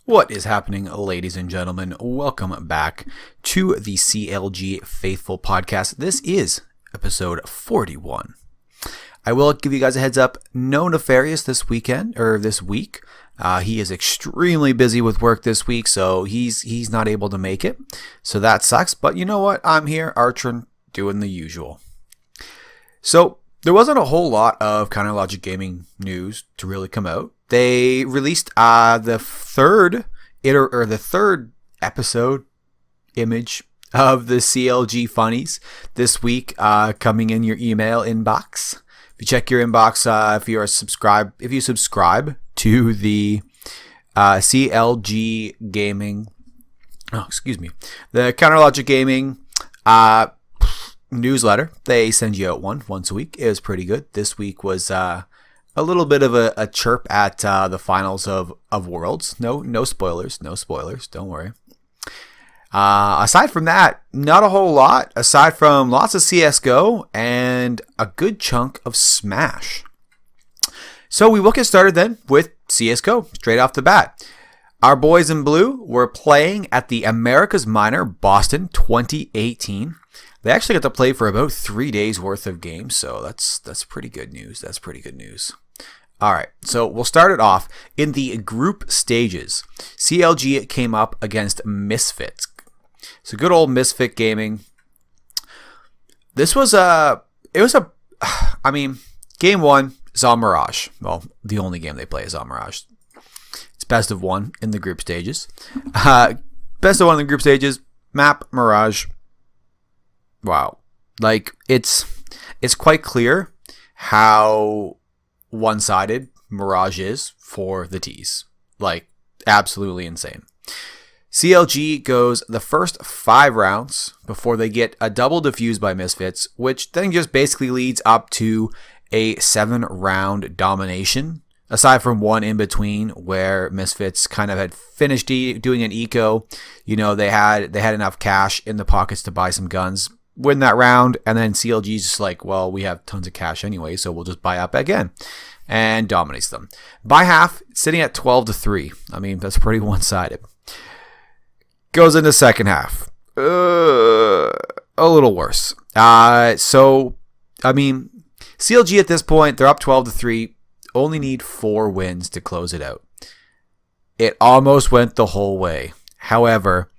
What is happening, ladies and gentlemen? Welcome back to the CLG Faithful Podcast. This is episode 41. I will give you guys a heads up. No Nefarious this weekend, or this week. He is extremely busy with work this week, so he's not able to make it. So that sucks, but you know what? I'm here, Archon, doing the usual. So there wasn't a whole lot of Counterlogic Gaming news to really come out. They released the third episode image of the CLG funnies this week, coming in your email inbox. If you check your inbox, if you subscribe to the CLG Gaming, the Counterlogic Gaming newsletter, they send you out once a week. It was pretty good. This week was a little bit of a chirp at the finals of Worlds. No spoilers. Don't worry. Aside from that, not a whole lot. Aside from lots of CSGO and a good chunk of Smash. So we will get started then with CSGO straight off the bat. Our boys in blue were playing at the America's Minor Boston 2018. They actually got to play for about 3 days worth of games, so that's pretty good news. All right, so we'll start it off in the group stages. CLG came up against Misfits. So good old Misfit Gaming. Game one is on Mirage. Well, the only game they play is on Mirage. It's best of one in the group stages. Map Mirage. Wow. It's quite clear how one-sided Mirage is for the T's. Absolutely insane. CLG goes the first 5 rounds before they get a double defuse by Misfits, which then just basically leads up to a 7-round domination, aside from one in between where Misfits kind of had finished doing an eco. You know, they had enough cash in the pockets to buy some guns, win that round, and then CLG's just like, well, we have tons of cash anyway, so we'll just buy up again, and dominates them. By half, sitting at 12-3. I mean, that's pretty one-sided. Goes into second half. A little worse. CLG at this point, they're up 12-3, only need 4 wins to close it out. It almost went the whole way. However,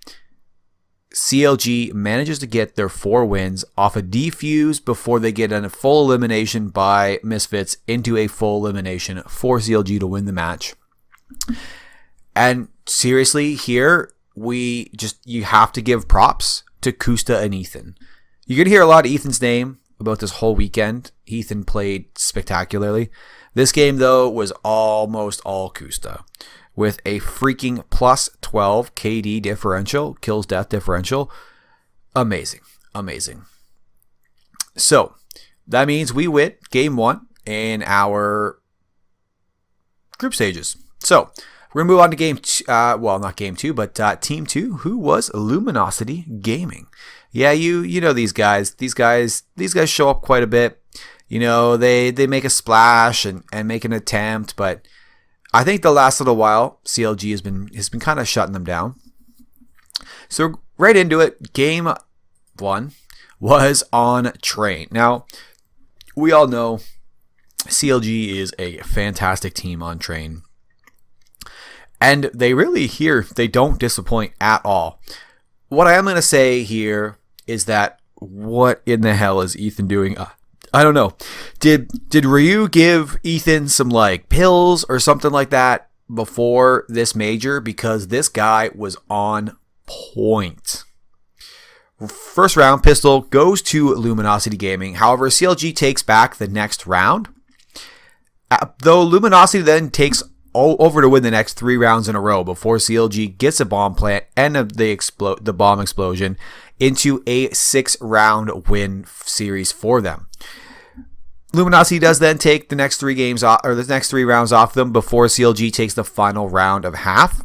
CLG manages to get their 4 wins off a defuse before they get a full elimination by Misfits into a full elimination for CLG to win the match. And seriously, here, you have to give props to Kusta and Ethan. You're going to hear a lot of Ethan's name about this whole weekend. Ethan played spectacularly. This game, though, was almost all Kusta, with a freaking plus 12 KD differential, kills death differential. Amazing. So, that means we win game 1 in our group stages. So, we're going to move on to not game 2, but team 2, who was Luminosity Gaming. Yeah, you know these guys. These guys show up quite a bit. You know, they make a splash and make an attempt, but I think the last little while, CLG has been kind of shutting them down. So right into it, game 1 was on Train. Now, we all know CLG is a fantastic team on Train. And they don't disappoint at all. What I am going to say here is that what in the hell is Ethan doing? I don't know. Did Ryu give Ethan some pills or something like that before this major? Because this guy was on point. First round, pistol goes to Luminosity Gaming. However, CLG takes back the next round. Though Luminosity then takes over to win the next 3 rounds in a row before CLG gets a bomb plant and the bomb explosion into a 6-round win series for them. Luminosity does then take the next 3 rounds off them before CLG takes the final round of half.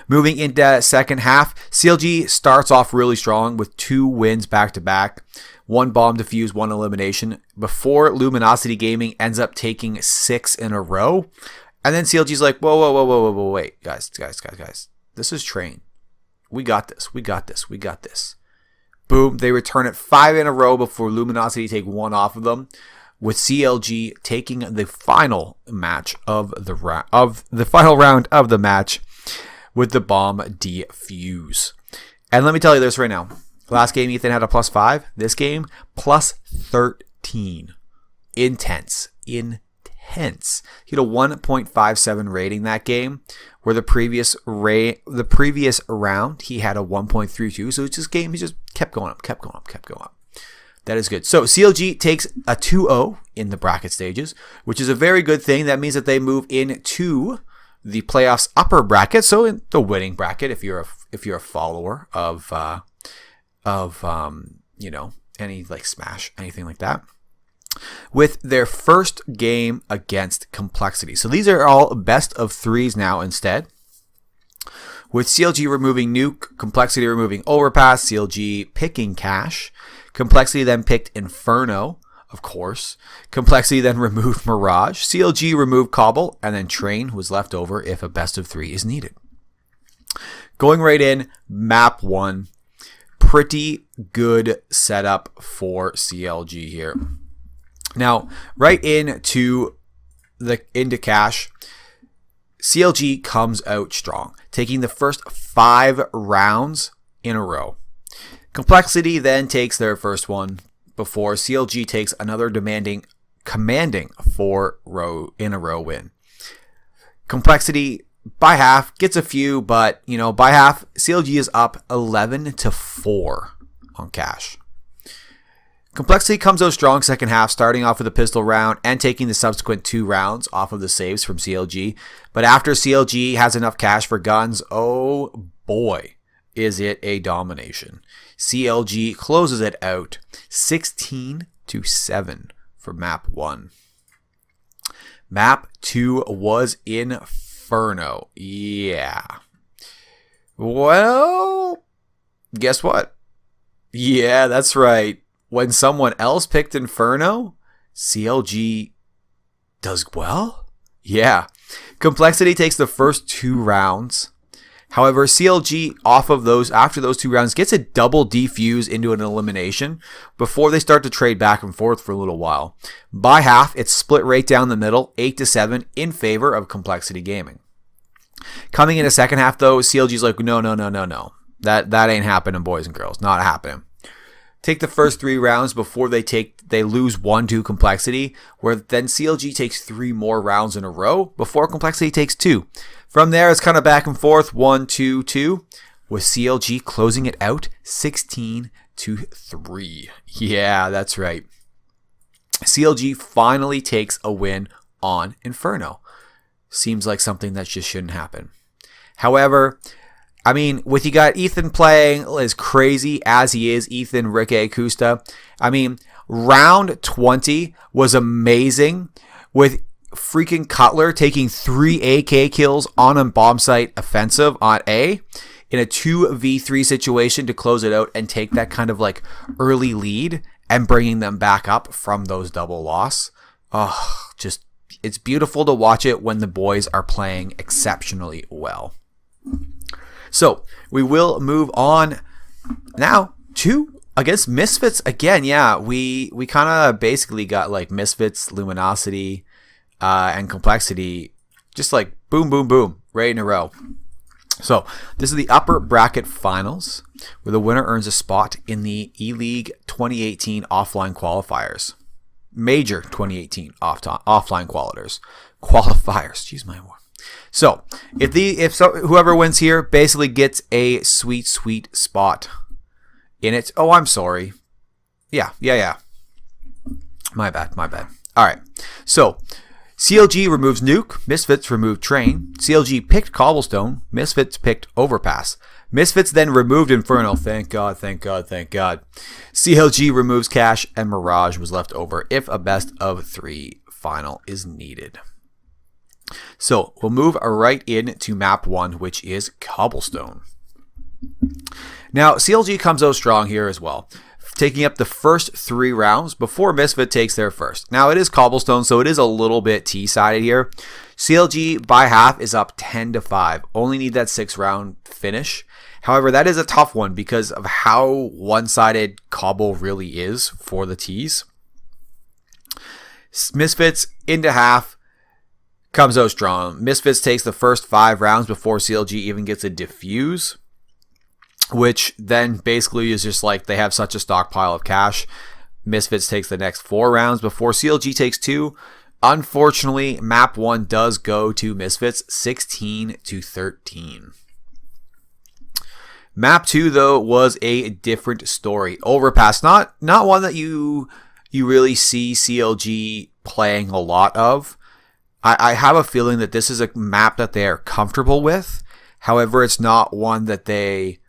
Moving into second half, CLG starts off really strong with 2 wins back to back. 1 bomb defuse, 1 elimination, before Luminosity Gaming ends up taking 6 in a row And then CLG's like, whoa, wait, guys. This is Train. We got this. Boom, they return it 5 in a row before Luminosity take 1 off of them, with CLG taking the final match of the final round of the match with the bomb defuse. And let me tell you this right now. Last game, Ethan had a +5. This game, +13. Intense. He had a 1.57 rating that game, where the previous round he had a 1.32. So it's this game, he just kept going up. That is good. So CLG takes a 2-0 in the bracket stages, which is a very good thing. That means that they move into the playoffs upper bracket, so in the winning bracket. If you're a follower of any like Smash, anything like that, with their first game against Complexity. So these are all best of 3s now instead. With CLG removing Nuke, Complexity removing Overpass, CLG picking Cash. Complexity then picked Inferno, of course. Complexity then removed Mirage. CLG removed Cobble, and then Train was left over if a best of 3 is needed. Going right in, map 1. Pretty good setup for CLG here. Now, right into Cash, CLG comes out strong, taking the first 5 rounds in a row. Complexity then takes their first one before CLG takes another commanding 4 in a row win. Complexity by half gets a few, but by half CLG is up 11-4 on Cash. Complexity comes out strong second half, starting off with a pistol round and taking the subsequent 2 rounds off of the saves from CLG. But after CLG has enough cash for guns, oh boy, is it a domination. CLG closes it out 16-7 for map 1. Map 2 was Inferno. Yeah. Well, guess what? Yeah, that's right. When someone else picked Inferno, CLG does well? Yeah. Complexity takes the first 2 rounds. However, CLG after those 2 rounds gets a double defuse into an elimination before they start to trade back and forth for a little while. By half, it's split right down the middle, 8-7 in favor of Complexity Gaming. Coming in the second half though, CLG's like, no. That ain't happening, boys and girls. Not happening. Take the first 3 rounds before they lose 1 to Complexity, where then CLG takes 3 more rounds in a row before Complexity takes 2. From there, it's kind of back and forth, 1-2-2, with CLG closing it out 16-3. Yeah, that's right. CLG finally takes a win on Inferno. Seems like something that just shouldn't happen. However, I mean, with you got Ethan playing as crazy as he is, Ethan, Rick Akusta. I mean, round 20 was amazing with freaking Cutler taking 3 AK kills on a bomb site offensive on A in a 2v3 situation to close it out and take that kind of like early lead and bringing them back up from those double loss. Oh, just, it's beautiful to watch it when the boys are playing exceptionally well. So we will move on now to against Misfits again. Yeah, we kind of basically got like Misfits, Luminosity, and Complexity, just like boom, boom, boom, right in a row. So this is the upper bracket finals, where the winner earns a spot in the E-League 2018 offline qualifiers. Major 2018 offline qualifiers. Excuse my word. So whoever wins here basically gets a sweet spot in it. Oh, I'm sorry. Yeah. My bad. All right. So CLG removes Nuke. Misfits remove Train. CLG picked Cobblestone. Misfits picked Overpass. Misfits then removed Inferno. Thank God. CLG removes Cash, and Mirage was left over if a best of 3 final is needed. So we'll move right into map 1, which is Cobblestone. Now, CLG comes out strong here as well, taking up the first 3 rounds before Misfit takes their first. Now, it is Cobblestone, so it is a little bit T-sided here. CLG by half is up 10-5. Only need that 6-round finish. However, that is a tough one because of how one-sided Cobble really is for the T's. Misfits into half, comes out strong. Misfits takes the first 5 rounds before CLG even gets a defuse, which then basically is just like they have such a stockpile of cash. Misfits takes the next 4 rounds before CLG takes 2. Unfortunately, map 1 does go to Misfits 16-13. Map 2, though, was a different story. Overpass, not one that you really see CLG playing a lot of. I have a feeling that this is a map that they are comfortable with. However, it's not one that they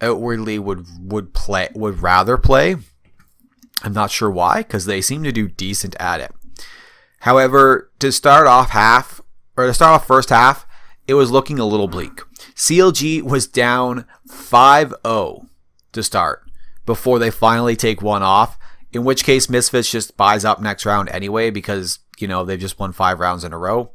outwardly would rather play. I'm not sure why, because they seem to do decent at it. However, to start off first half, it was looking a little bleak. CLG was down 5-0 to start before they finally take one off, in which case Misfits just buys up next round anyway because, they've just won 5 rounds in a row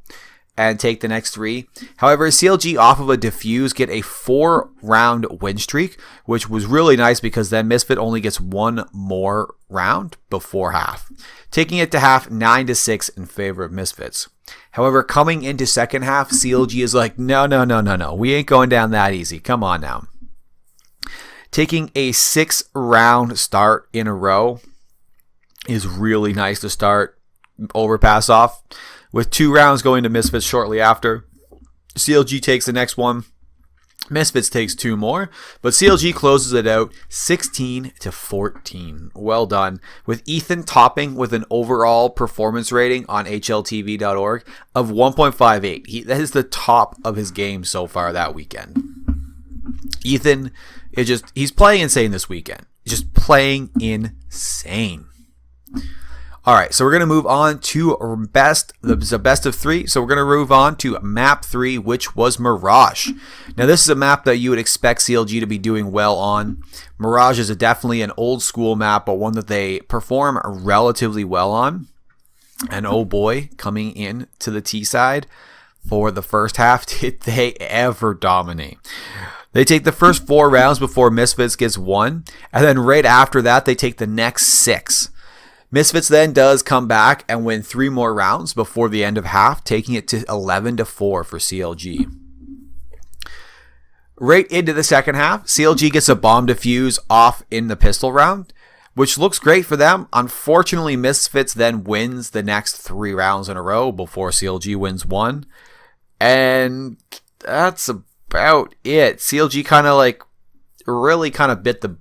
and take the next 3. However, CLG off of a defuse get a 4-round win streak, which was really nice because then Misfit only gets 1 more round before half, taking it to half 9-6 in favor of Misfits. However, coming into second half, CLG is like, no, we ain't going down that easy. Come on now. Taking a 6-round start in a row is really nice to start Overpass off, with 2 rounds going to Misfits shortly after. CLG takes the next one. Misfits takes 2 more, but CLG closes it out 16-14. Well done. With Ethan topping with an overall performance rating on HLTV.org of 1.58. That is the top of his game so far that weekend. Ethan, he's playing insane this weekend. He's just playing insane. All right, so we're going to move on to the best of 3. So we're going to move on to map 3, which was Mirage. Now, this is a map that you would expect CLG to be doing well on. Mirage is definitely an old school map, but one that they perform relatively well on. And oh boy, coming in to the T side for the first half, did they ever dominate. They take the first 4 rounds before Misfits gets 1, and then right after that, they take the next 6. Misfits then does come back and win 3 more rounds before the end of half, taking it to 11-4 for CLG. Right into the second half, CLG gets a bomb defuse off in the pistol round, which looks great for them. Unfortunately, Misfits then wins the next 3 rounds in a row before CLG wins 1. And that's about it. CLG kind of really bit the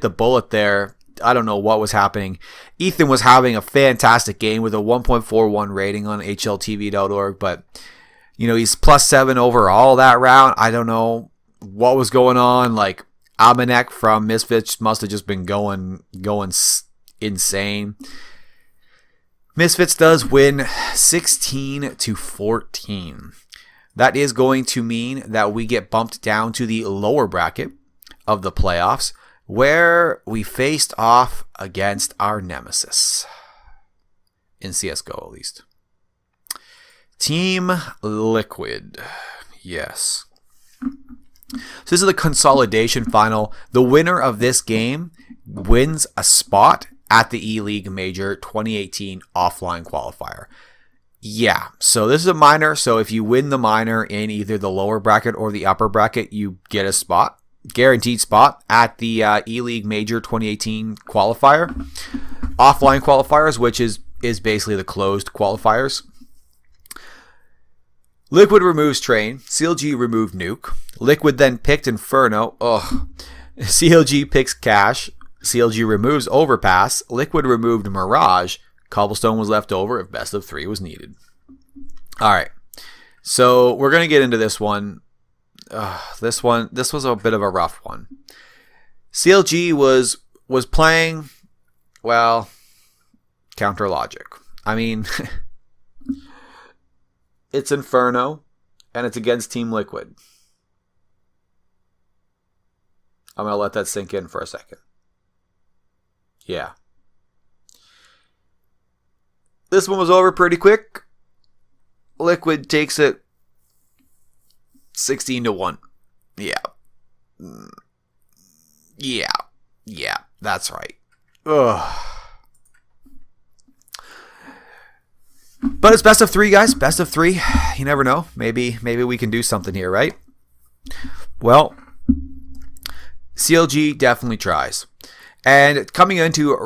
bullet there. I don't know what was happening. Ethan was having a fantastic game with a 1.41 rating on HLTV.org, but he's +7 overall that round. I don't know what was going on. Amanek from Misfits must have just been going insane. Misfits does win 16-14. That is going to mean that we get bumped down to the lower bracket of the playoffs, where we faced off against our nemesis. In CSGO, at least. Team Liquid. Yes. So this is the consolidation final. The winner of this game wins a spot at the E-League Major 2018 offline qualifier. Yeah, so this is a minor. So if you win the minor in either the lower bracket or the upper bracket, you get a spot. Guaranteed spot at the E-League Major 2018 qualifier. Offline qualifiers, which is basically the closed qualifiers. Liquid removes Train. CLG removed Nuke. Liquid then picked Inferno. CLG picks Cash. CLG removes Overpass. Liquid removed Mirage. Cobblestone was left over if best of 3 was needed. All right. So we're going to get into this one. This was a bit of a rough one. CLG was playing, well, counter logic. I mean, it's Inferno, and it's against Team Liquid. I'm going to let that sink in for a second. Yeah. This one was over pretty quick. Liquid takes it 16-1. Yeah. Yeah, that's right. Ugh. But it's best of 3, guys. Best of 3. You never know. Maybe we can do something here, right? Well, CLG definitely tries. And coming into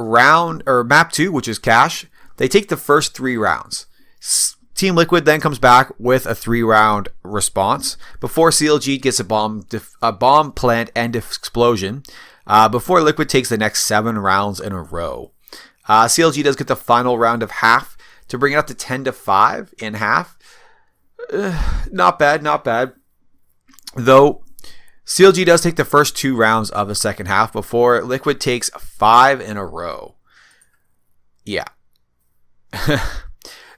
map 2, which is cash, they take the first 3 rounds. Team Liquid then comes back with a 3-round response before CLG gets a bomb plant and explosion. Before Liquid takes the next 7 rounds in a row. CLG does get the final round of half to bring it up to 10-5 in half. Not bad. Though CLG does take the first 2 rounds of the second half before Liquid takes 5 in a row. Yeah.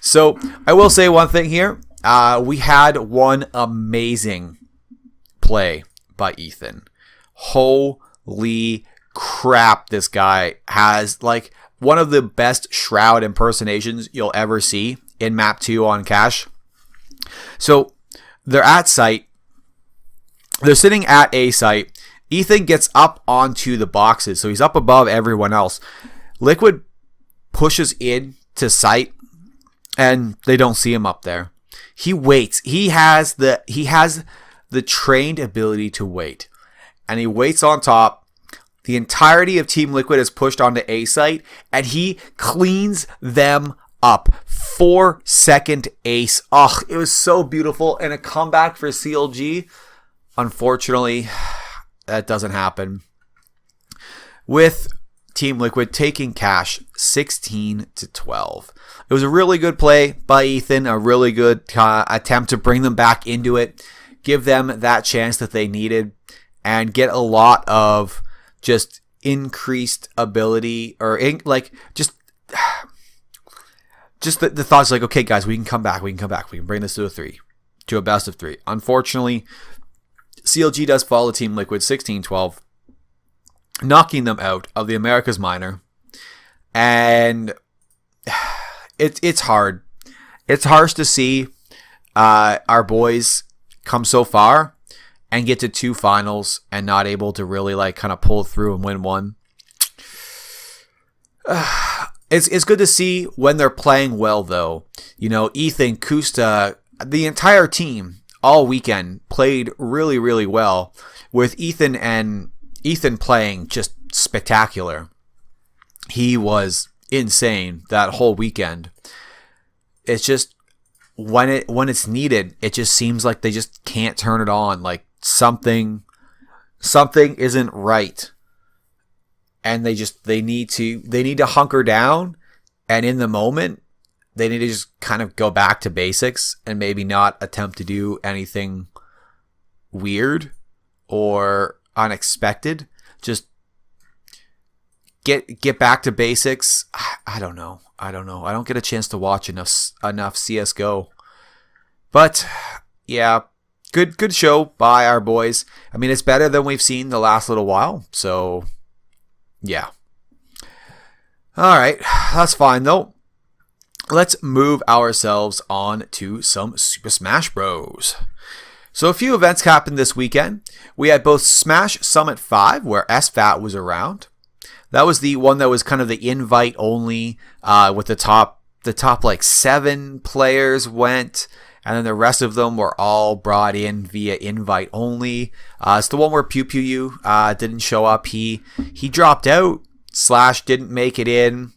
So I will say one thing here. We had one amazing play by Ethan. Holy crap, this guy has like one of the best Shroud impersonations you'll ever see in map 2 on cash. So they're at site. They're sitting at A site. Ethan gets up onto the boxes, so he's up above everyone else. Liquid pushes in to site, and they don't see him up there. He waits. He has the trained ability to wait, and he waits on top. The entirety of Team Liquid is pushed onto A site, and he cleans them up. 4-second ace. Oh, it was so beautiful, and a comeback for CLG. Unfortunately, that doesn't happen. With Team Liquid taking cash 16-12. It was a really good play by Ethan, a really good attempt to bring them back into it, give them that chance that they needed, and get a lot of just increased ability or just the thoughts like, okay, guys, we can come back. We can bring this to a best of 3. Unfortunately, CLG does fall to Team Liquid 16-12, knocking them out of the Americas Minor. And it's hard. It's harsh to see our boys come so far and get to 2 finals and not able to really kind of pull through and win one. It's good to see when they're playing well, though. You know, Ethan, Kusta, the entire team all weekend played really, really well, with Ethan playing just spectacular. He was insane that whole weekend. It's just when it's needed, it just seems like they just can't turn it on. Like something isn't right, and they need to hunker down, and in the moment they need to just kind of go back to basics and maybe not attempt to do anything weird or unexpected. Just get back to basics. I don't know. I don't get a chance to watch enough CSGO. But yeah, good show by our boys. I mean, it's better than we've seen the last little while. So yeah. All right, that's fine though. Let's move ourselves on to some Super Smash Bros. So a few events happened this weekend. We had both Smash Summit 5, where SFAT was around. That was the one that was kind of the invite only, with the top like 7 players went, and then the rest of them were all brought in via invite only. It's the one where Pew didn't show up. He dropped out / didn't make it in.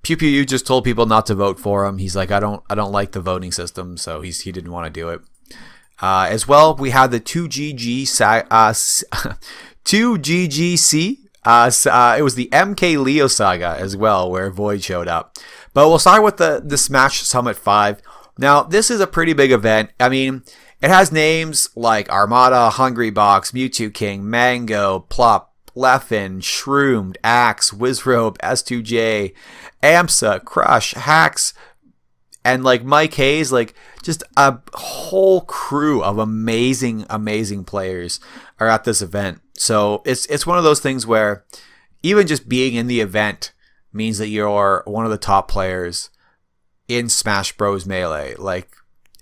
Pew just told people not to vote for him. He's like, I don't like the voting system, so he didn't want to do it. As well, we had the 2GGC. It was the MKLeo Saga as well, where Void showed up. But we'll start with the Smash Summit 5. Now, this is a pretty big event. I mean, it has names like Armada, Hungry Box, Mewtwo King, Mango, Plop, Leffen, Shroomed, Axe, Wizrobe, S2J, AMSA, Crush, Hacks, and like Mike Hayes, like just a whole crew of amazing players are at this event. So it's one of those things where even just being in the event means that you're one of the top players in Smash Bros. Melee. Like,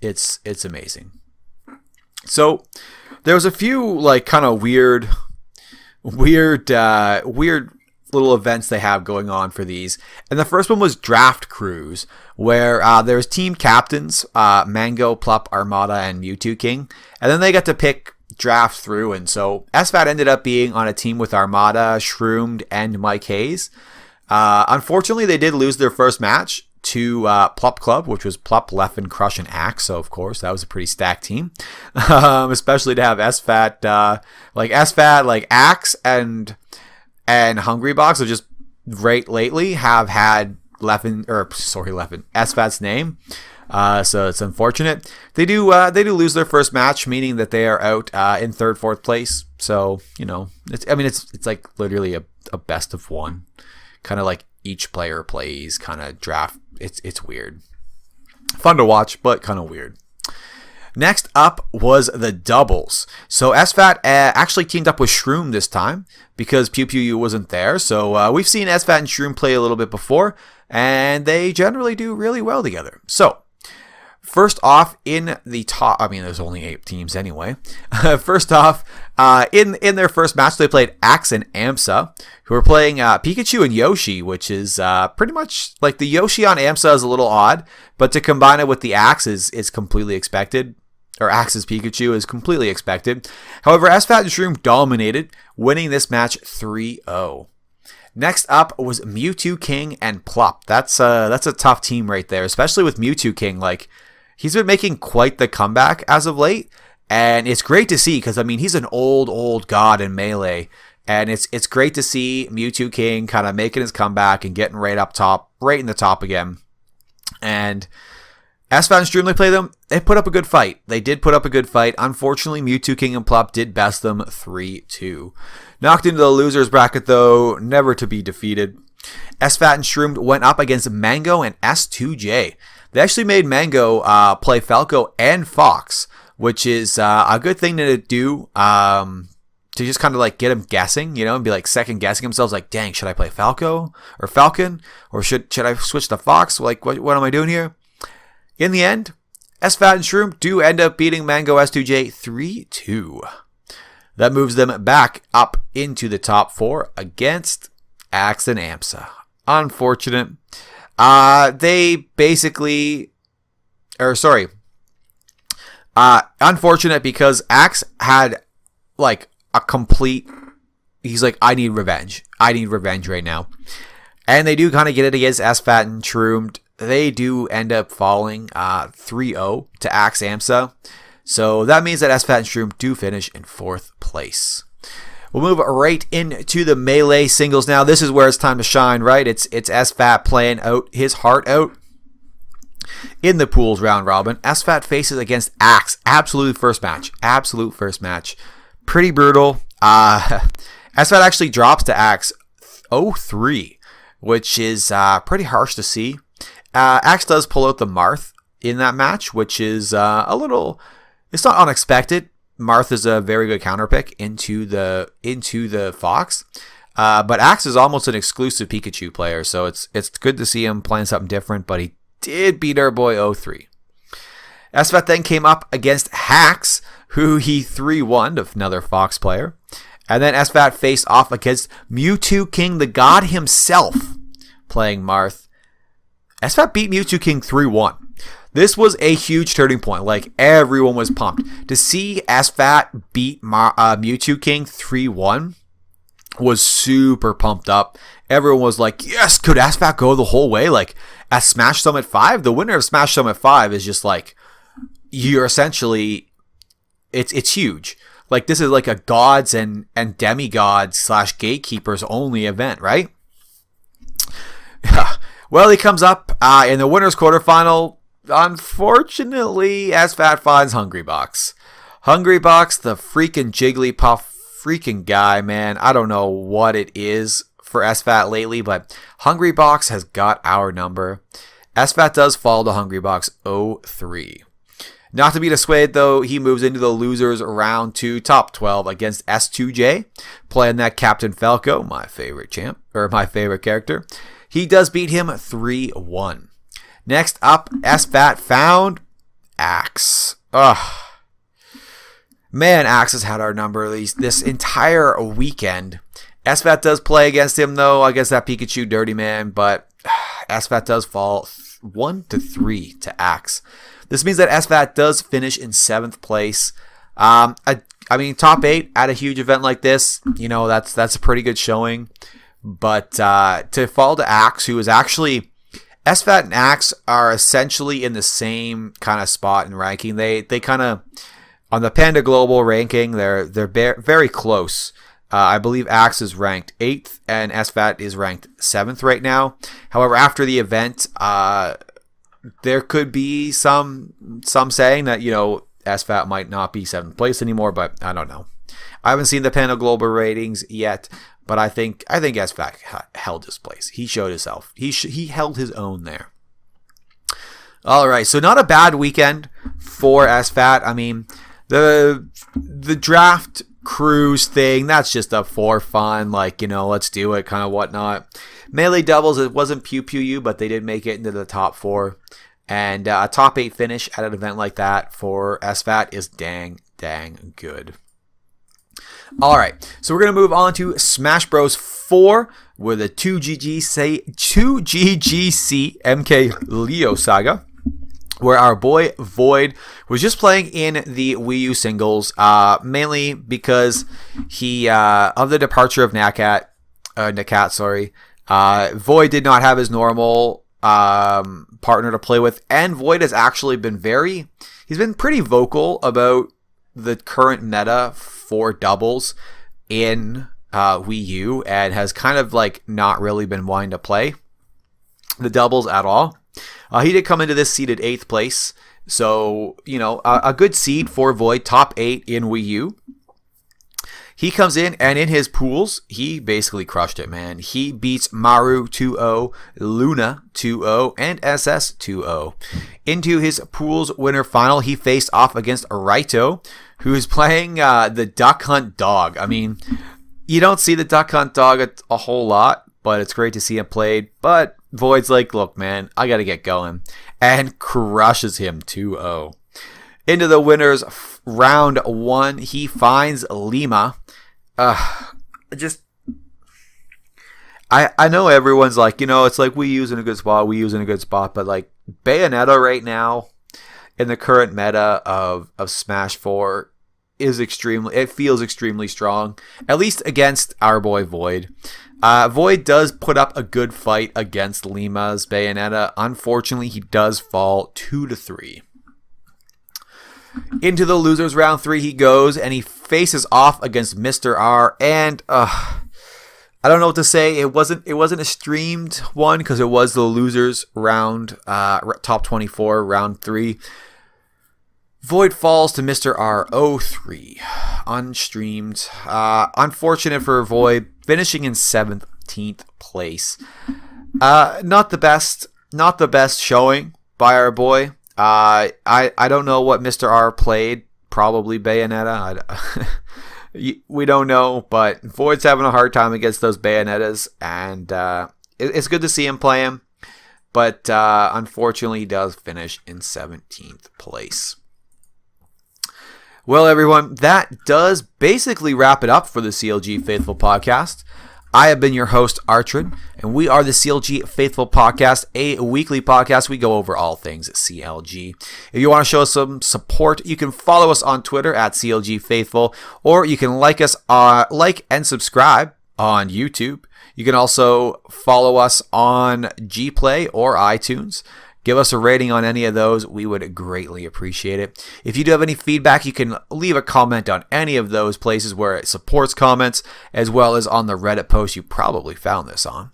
it's amazing. So there was a few like kind of weird little events they have going on for these. And the first one was Draft Cruise, where there was team captains, Mango, Plup, Armada, and Mewtwo King. And then they got to pick draft through. And so SFAT ended up being on a team with Armada, Shroomed, and Mike Hayes. Unfortunately, they did lose their first match to Plup Club, which was Plup, Leffen, Crush, and Axe. So, of course, that was a pretty stacked team. Especially to have SFAT, like Axe and Hungrybox, so just right lately have had SFAT's name. So it's unfortunate. They do lose their first match, meaning that they are out in third, fourth place. So, you know, it's like literally a best of one. Kind of like each player plays kind of draft. It's weird. Fun to watch, but kind of weird. Next up was the doubles. So SFAT actually teamed up with Shroom this time because Pew Pew U wasn't there. So we've seen SFAT and Shroom play a little bit before, and they generally do really well together. So first off, in the top, I mean, there's only 8 teams anyway. First off, in their first match, they played Axe and AMSA, who are playing Pikachu and Yoshi, which is pretty much like the Yoshi on AMSA is a little odd, but to combine it with the Axe is completely expected. Or Axe's Pikachu is completely expected. However, SFAT and Shroom dominated, winning this match 3-0. Next up was Mewtwo King and Plup. That's a tough team right there, especially with Mewtwo King. Like, he's been making quite the comeback as of late, and it's great to see because, I mean, he's an old god in Melee, and it's great to see Mewtwo King kind of making his comeback and getting right up top, right in the top again. And SFAT and Shroom, they play them. They put up a good fight. They did put up a good fight. Unfortunately, Mewtwo King and Plup did best them 3-2. Knocked into the losers bracket, though, never to be defeated. SFAT and Shroom went up against Mango and S2J. They actually made Mango play Falco and Fox, which is a good thing to do to just kind of like get him guessing, you know, and be like second guessing themselves, like, dang, should I play Falco or Falcon, or should I switch to Fox? Like, what am I doing here? In the end, SFAT and Shroom do end up beating Mango S2J 3-2. That moves them back up into the top 4 against Axe and AMSA. Unfortunate. Unfortunate because Axe had like a complete, he's like, I need revenge right now. And they do kind of get it against SFAT and Shroom. They do end up falling 3-0 to Axe AMSA. So that means that SFAT and Shroom do finish in 4th place. We'll move right into the Melee singles now. This is where it's time to shine, right? It's SFAT playing out his heart out. In the pools round robin, SFAT faces against Axe. Absolute first match. Pretty brutal. SFAT actually drops to Axe 0-3, which is pretty harsh to see. Axe does pull out the Marth in that match, which is it's not unexpected. Marth is a very good counter pick into the Fox. But Axe is almost an exclusive Pikachu player, so it's good to see him playing something different, but he did beat our boy 0-3. SFAT then came up against Hax, who he 3-1, another Fox player. And then SFAT faced off against Mewtwo King, the god himself, playing Marth. SFAT beat Mewtwo King 3-1. This was a huge turning point. Like, everyone was pumped. To see SFAT beat Mewtwo King 3-1 was super pumped up. Everyone was like, yes, could SFAT go the whole way? Like, at Smash Summit 5, the winner of Smash Summit 5 is just like, you're essentially, it's huge. Like, this is like a gods and demigods / gatekeepers only event, right? Well, he comes up in the winner's quarterfinal. Unfortunately, SFAT finds Hungrybox. Hungrybox, the freaking Jigglypuff freaking guy, man. I don't know what it is for SFAT lately, but Hungrybox has got our number. SFAT does fall to Hungrybox 0-3. Not to be dissuaded, though, he moves into the losers round 2, top 12 against S2J, playing that Captain Falco, my favorite character. He does beat him 3-1. Next up, SFAT found Axe. Ugh. Man, Axe has had our number this entire weekend. SFAT does play against him, though. I guess that Pikachu dirty man, but SFAT does fall 1-3 to Axe. This means that SFAT does finish in 7th place. I mean, top 8 at a huge event like this, that's a pretty good showing. But to fall to Axe, who is actually... SFAT and Axe are essentially in the same kind of spot in ranking. They kind of... On the Panda Global ranking, they're very close. I believe Axe is ranked 8th and SFAT is ranked 7th right now. However, after the event... there could be some saying that, SFAT might not be 7th place anymore, but I don't know. I haven't seen the Panda Global ratings yet, but I think SFAT held his place. He showed himself. He held his own there. All right, so not a bad weekend for SFAT. I mean, the draft cruise thing, that's just up for fun, let's do it, kind of whatnot. Melee doubles, it wasn't Pew Pew You, but they did make it into the top 4. And a top 8 finish at an event like that for SFAT is dang good. All right, so we're going to move on to Smash Bros. 4 with a 2GGC MKLeo Saga, where our boy Void was just playing in the Wii U singles, mainly because he of the departure of Nakat, Void did not have his normal partner to play with, and Void has actually been he's been pretty vocal about the current meta for doubles in Wii U, and has kind of not really been wanting to play the doubles at all. He did come into this seeded 8th place, so a good seed for Void, top 8 in Wii U. He comes in, and in his pools, he basically crushed it, man. He beats Maru 2-0, Luna 2-0, and SS 2-0. Into his pools winner final, he faced off against Raito, who is playing the Duck Hunt Dog. I mean, you don't see the Duck Hunt Dog a whole lot, but it's great to see him played. But Void's like, look, man, I got to get going. And crushes him 2-0. Into the winners round 1, he finds Lima. I know everyone's like, it's like Wii U's in a good spot, but Bayonetta right now in the current meta of Smash 4 feels extremely strong, at least against our boy Void. Void does put up a good fight against Lima's Bayonetta. Unfortunately, he does fall 2-3. Into the losers round 3 he goes, and he faces off against Mr. R. And I don't know what to say. It wasn't a streamed one because it was the losers round, top 24 round 3. Void falls to Mr. R 0-3, unstreamed. Unfortunate for Void, finishing in 17th place. Not the best showing by our boy. I don't know what Mr. R played. Probably Bayonetta. We don't know, but Void's having a hard time against those Bayonettas, and it's good to see him play him. But unfortunately, he does finish in 17th place. Well, everyone, that does basically wrap it up for the CLG Faithful Podcast. I have been your host, Artrin, and we are the CLG Faithful Podcast, a weekly podcast. We go over all things CLG. If you want to show us some support, you can follow us on Twitter at CLG Faithful, or you can like and subscribe on YouTube. You can also follow us on Gplay or iTunes. Give us a rating on any of those. We would greatly appreciate it. If you do have any feedback, you can leave a comment on any of those places where it supports comments, as well as on the Reddit post you probably found this on.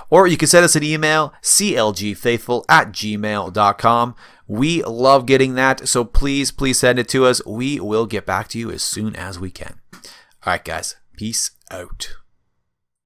Or you can send us an email, clgfaithful@gmail.com. We love getting that, so please send it to us. We will get back to you as soon as we can. All right, guys. Peace out.